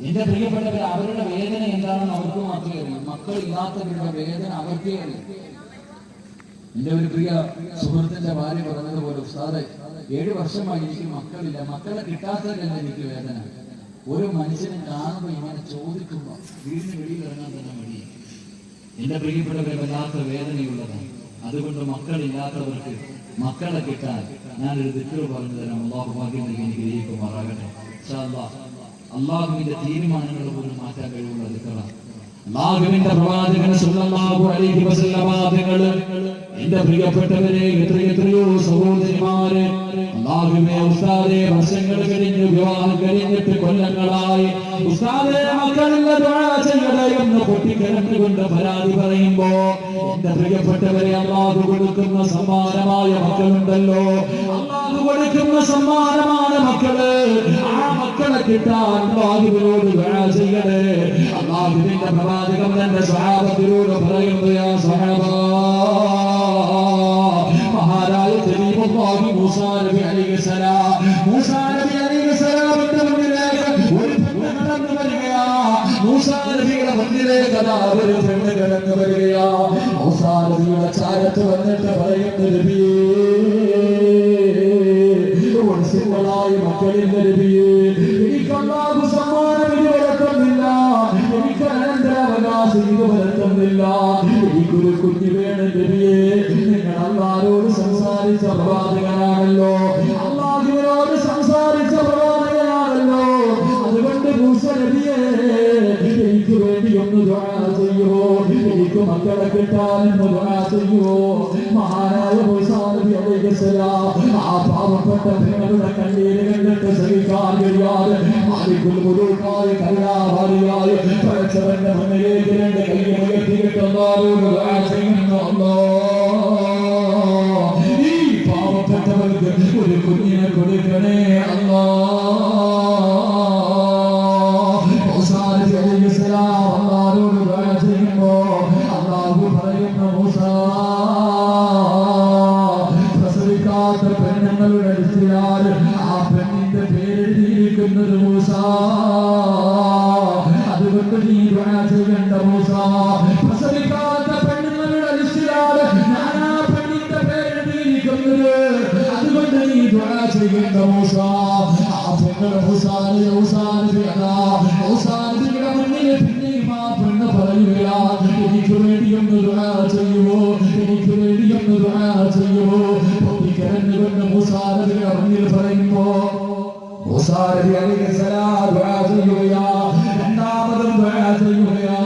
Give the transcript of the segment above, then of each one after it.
എന്റെ പ്രിയപ്പെട്ടവർ, അവരുടെ വേദന എന്താണെന്ന് അവർക്ക് മാത്രമേ അറിയൂ. മക്കളില്ലാത്തവരുടെ വേദന അവർക്കേ അറിയൂ. എന്റെ ഒരു പ്രിയ സുഹൃത്തിന്റെ ഭാര്യ പറഞ്ഞതുപോലെ, ഉസ്താദേ 7 വർഷമായി എനിക്ക് മക്കളില്ല, മക്കളെ കിട്ടാത്തതല്ല എനിക്ക് വേദന. ഒരു മനുഷ്യനെ കാണുമ്പോൾ ഇങ്ങനെ ചോദിക്കുമ്പോ വീടിന് വെളിയിൽ ഇറങ്ങാൻ തന്നെ മടി. എന്റെ പ്രിയപ്പെട്ടവരെ, വല്ലാത്ത വേദനയുള്ളതാണ്. അതുകൊണ്ട് മക്കളില്ലാത്തവർക്ക് മക്കളെ കിട്ടാൻ ഞാനൊരു ദിക്ർ പറഞ്ഞു തരാം. അള്ളാഹു ഭാഗ്യം നൽകി എനിക്ക് ഗ്രഹിക്കുമാറാകട്ടെ. ഇൻഷാ അല്ലാഹ് അള്ളാഹുവിന്റെ തീരുമാനങ്ങൾ പോലും മാറ്റാൻ കഴിവുള്ള ദിക്റാണ്. അല്ലാഹുവിന്റെ പ്രവാചകൻ സല്ലല്ലാഹു അലൈഹി വസല്ലം തങ്ങള്, എന്റെ പ്രിയപ്പെട്ടവരെ, എത്രയോ സഹോദരിമാരെ, അല്ലാഹുവേ ഉസ്താദേ, വർഷങ്ങൾ കഴിഞ്ഞ് വിവാഹം കഴിഞ്ഞിട്ട് കൊല്ലങ്ങളായി, ഉസ്താദേ മക്കളില്ല ദുആ ചെയ്യണേ എന്ന് പൊട്ടിക്കരഞ്ഞുകൊണ്ട് പരാതി പറയുമ്പോ, എന്റെ പ്രിയപ്പെട്ടവരെ, അല്ലാഹു കൊടുക്കുന്ന സമ്മാനമായ മക്കളുണ്ടല്ലോ, അല്ലാഹു കൊടുക്കുന്ന സമ്മാനമാണ് മക്കള്. ആ മക്കളെ കിട്ടാൻ അല്ലാഹുവിനോട് ദുആ ചെയ്യണേ. അല്ലാഹുവിന്റെ പ്രവാചകൻ തന്റെ സ്വഹാബത്തിനോട് പറയുന്നു, യാ സ്വഹാബാ, മഹാരായ ഖലീലുല്ലാഹി മൂസാ നബി അലൈഹിസ്സലാം, മൂസാ നബി അലൈഹിസ്സലാമിന്റെ മുന്നിലേക്ക് ഒരു പെണ്ണ് കടന്നു വരികയാ. മൂസാ നബിയുടെ മുന്നിലേക്ക് അതാ ഒരു പെണ്ണ് കടന്നു വരികയാ. മൂസാ നബിയുടെ ചാരത്ത് വന്നിട്ട് പറയുന്നു, നബിയേ, സിംഹളായി മക്കളിൽ നബിയേ, എനിക്ക് അല്ലാഹു സമ്മാനം ഇത് വളർത്തുന്നില്ല, എനിക്ക് അനന്തരാവകാശം ഇത് വളർത്തുന്നില്ല, എനിക്കൊരു കുഞ്ഞ് വേണം നബിയേ. നിങ്ങൾ അല്ലാഹുവോട് സംസാരിച്ച പ്രവാചകനാണല്ലോ, അല്ലാഹുവിനോട് സംസാരിച്ച പ്രവാചകനാണല്ലോ. അതുകൊണ്ട് മൂസാ നബിയേ, എനിക്ക് വേണ്ടി ഒന്ന് ദുആ ചെയ്യുമോ, എനിക്ക് മക്കളെ കിട്ടാനെന്ന് ദുആ ചെയ്യുമോ. മഹാനായ മൂസാ നബി അലൈഹിസ്സലാം ആ പാവപ്പെട്ട പെങ്ങളുടെ കണ്ണീര് കണ്ടിട്ട് സഹിക്കാൻ കഴിയാതെ മാലിക്കുൽ മുലൂക്കായ കരുണാവാരിയായ പടച്ചവന്റെ മുന്നിലേക്ക് 2 കൈകൾ ഉയർത്തിയിട്ട് അല്ലാഹുവോട് ദുആ ചെയ്യുന്നു, അല്ലാഹ് ഈ പാവപ്പെട്ടവർക്ക് ഒരു കുഞ്ഞിനെ കൊടുക്കണേ അല്ലാഹ്. മൂസാ നബി അലൈഹിസ്സലാം അല്ലാഹുവോട് ദുആ ചെയ്യുമ്പോ അല്ലാഹു പറയുന്നു, മൂസാ, പ്രസവിക്കാത്ത പെണ്ണുങ്ങളുടെ ലിസ്റ്റിലാൽ ആ പെണ്ണിന്റെ പേരെഴുതിയിരിക്കുന്നത് മൂസാ. അതുകൊണ്ട് നീ ദുആ ചെയ്യണ്ട മൂസാ. പ്രസവിക്കാത്ത പെണ്ണുങ്ങളുടെ ലിസ്റ്റിലാൽ ഞാൻ ആ പെണ്ണിന്റെ പേരെഴുതിയിരിക്കുന്നത്, അതുകൊണ്ട് നീ ദുആ ചെയ്യണ്ട മൂസാ. ആ പെണ്ണ് മൂസാ നബിയുടെ മുന്നിൽ പിന്നെയും ആ പെണ്ണ് പറയുകയാ, എനിക്ക് വേണ്ടിയൊന്ന് ദുആ ചെയ്യുമോ, എനിക്ക് വേണ്ടിയൊന്ന് ദുആ ചെയ്യുമോ. പൊട്ടിക്കരഞ്ഞുകൊണ്ട് മൂസാ നബിയുടെ മുന്നിൽ പറയുമ്പോ മൂസാ നബി അലൈഹിസ്സലാം ദുആ ചെയ്യുകയാ, രണ്ടാമതും ദുആ ചെയ്യുകയാ.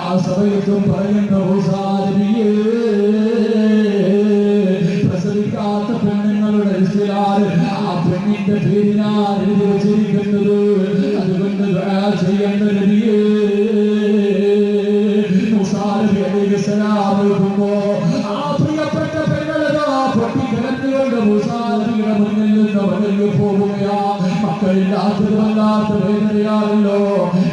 ആ സമയത്തും പറയുന്ന മൂസാ നബിയേ, പ്രസവിക്കാത്ത പെണ്ണുങ്ങളുടെ ലിസ്റ്റിലാൽ ആ പെണ്ണിന്റെ പേരിനാണ് എഴുതി വച്ചിരിക്കുന്നത്, അതുകൊണ്ട് ദുആ ചെയ്യേണ്ട നബിയേ. മൂസാ നബി അലൈഹിസ്സലാം വിളിക്കുമ്പോ ആ പ്രിയപ്പെട്ട പെണ്ണുകളാ പൊട്ടിക്കരഞ്ഞുകൊണ്ട് മൂസാ നബിയുടെ മുന്നിൽ നിന്ന് വഴങ്ങി പോവുകയാ. മക്കളില്ലാത്തത് വല്ലാത്ത വേദനയാണല്ലോ.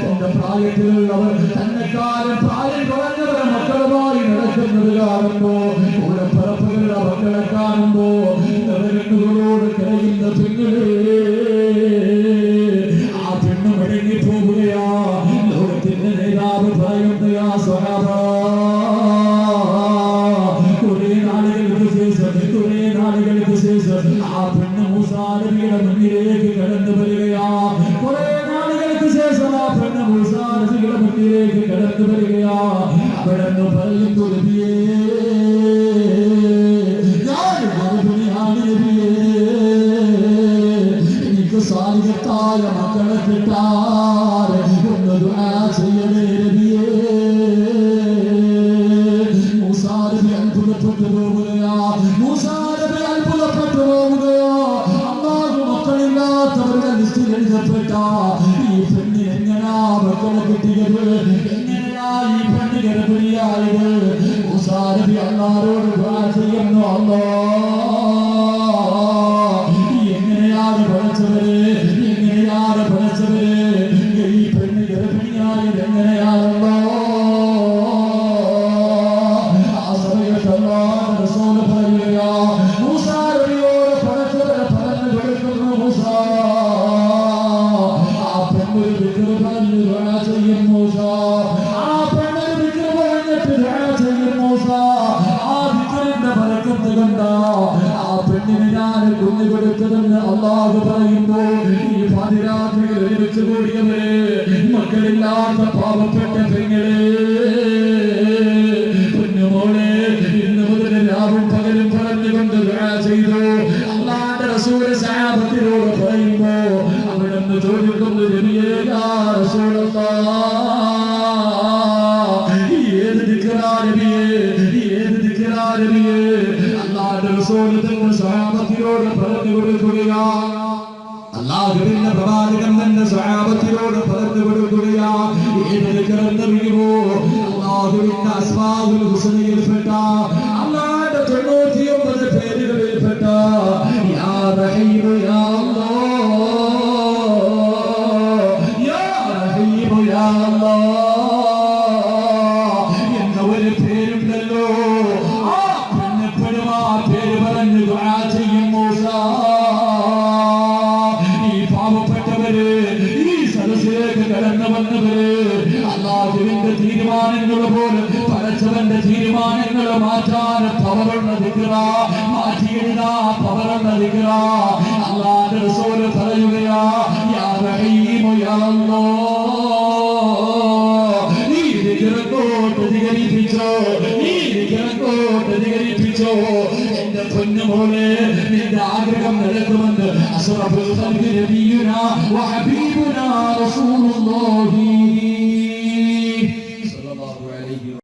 തന്റെ പ്രായത്തിലുള്ളവർ തന്നെക്കാലം പ്രായം കുറഞ്ഞവർ മക്കളുമായി നടക്കുന്നത് കാണുമ്പോ, കൂടെ പറപ്പുകളുടെ മക്കളെ കാണുമ്പോ നിറകണ്ണുകളോട് കരയുന്ന പെണ്ണുകളെ, ആ പെണ്ണ് മടങ്ങി പോവുകയാ. ലോകത്തിന്റെ നേതാവ് പറയുന്നു, യാ സ്വഹാബാ, കുറെ നാളുകൾക്ക് ശേഷം ആ പെണ്ണ് മൂസാ നബിയുടെ മുന്നിലേക്ക് കടന്നു വരികയാ. കുറെ നാളുകൾക്ക് ശേഷം ആ പെണ്ണ് മൂസാ നബിയുടെ മുന്നിലേക്ക് കടന്നു വരികയാ. അവിടെ നിന്ന് പറയുന്നു, നബിയേ, ഞാൻ ഗർഭിണിയാണ് നബിയേ, എനിക്ക് സാലിഹത്തായ മക്കളെ കിട്ടാൻ ഒന്ന് ദുആ ചെയ്യണേ നബിയേ. മൂസാ നബി അത്ഭുതപ്പെട്ടു പോവുകയാ. മൂസാ നബി അത്ഭുതപ്പെട്ടു പോവുകയാ. അല്ലാഹു മക്കളില്ലാത്തവരുടെ ലിസ്റ്റിൽ എഴുതപ്പെട്ട ഈ പെണ്ണിന് എങ്ങനെയാ മക്കളെ കിട്ടിയത്, എങ്ങനെയാ ഈ പെണ്ണ് ഗർഭിണിയായത്. മൂസാ നബി അല്ലാഹുവോട് ദുആ ചെയ്യുന്നു, അല്ലാഹ് എങ്ങനെയാണ് പഠിച്ചവരെ, എങ്ങനെയാണ് പഠിച്ചവരെ, ദുആ ചെയ്യും മൂസ. ആ പെണ്ണിന് ദിക്ർ പറഞ്ഞിട്ട് ദുആ ചെയ്യും മൂസ. ആ ദിക്റിന്റെ ബറക്കത്ത് കണ്ട ആ പെണ്ണിന് ഞാൻ കുഞ്ഞു കൊടുത്തതെന്ന് അല്ലാഹു പറയുമ്പോൾ ഈ പാതിരാത്രിയിൽ ഒരുമിച്ച് കൂടിയവരെ, മക്കളില്ലാത്ത പാവപ്പെട്ട പെങ്ങളെ, പൊന്നുമോളെ, ഇന്ന് മുതൽ രാവും പകലും പറഞ്ഞുകൊണ്ട് ദുആ ചെയ്തു. അല്ലാഹുവിന്റെ റസൂൽ സഹാബത്തിനോട് പറയുമ്പോ അവിടുന്ന് ചോദിക്കുന്നു, നബിയേ യാ റസൂലല്ലാഹ്, ഏത് ദിക്റാ നബിയേ, ഏത് ദിക്റാ നബിയേ? അല്ലാഹുവിന്റെ റസൂൽ തങ്ങൾ സഹാബത്തിനോട് പറഞ്ഞു കൊടുക്കുകയാ. അല്ലാഹുവിന്റെ പ്രവാചകൻ തന്റെ സഹാബത്തിനോട് പറഞ്ഞു കൊടുക്കുകയാ. ഏത് ദിക്റെന്ന് അറിയുമോ? അല്ലാഹുവിന്റെ അസ്മാഉൽ ഹുസ്നയിൽപ്പെട്ട, അല്ലാഹുവിന്റെ 99 പേരുകളിൽപ്പെട്ട യാ റഹീം യാ അല്ലാഹ്, യാ റഹീം യാ അല്ലാഹ് എന്ന ഒരു പേരുണ്ടല്ലോ. ആ പെണ്ണെപ്പോഴും ആ പേര് പറഞ്ഞു ദുആ ചെയ്യും മൂസ. ഈ പാവപ്പെട്ടവര്, ഈ സദസ്സിലേക്ക് കടന്നു വന്നവര്, അല്ലാഹുവിന്റെ തീരുമാനങ്ങൾ പോലെ പടച്ചവന്റെ തീരുമാനങ്ങൾ മാറ്റാൻ പവറുള്ള ദിക്റാ, മാറ്റിയെഴുതാ പവറുള്ള ദിക്റാ. അല്ലാഹുവിന്റെ റസൂൽ പറയുകയാ, യാ റഹീം യാ അല്ലാഹ്, ഈ ദിക്റോട്ട് പ്രതികരിപ്പിച്ചോ, ഈ ദിക്റോട്ട് പ്രതികരിപ്പിച്ചോ. എന്റെ പൊന്നുമോളെ, നിന്റെ ആഗ്രഹം നടക്കുമെന്ന് അസ്റഫുൽ ഖൽഖി നബിയുനാ വ ഹബീബുനാ റസൂലുള്ളാഹി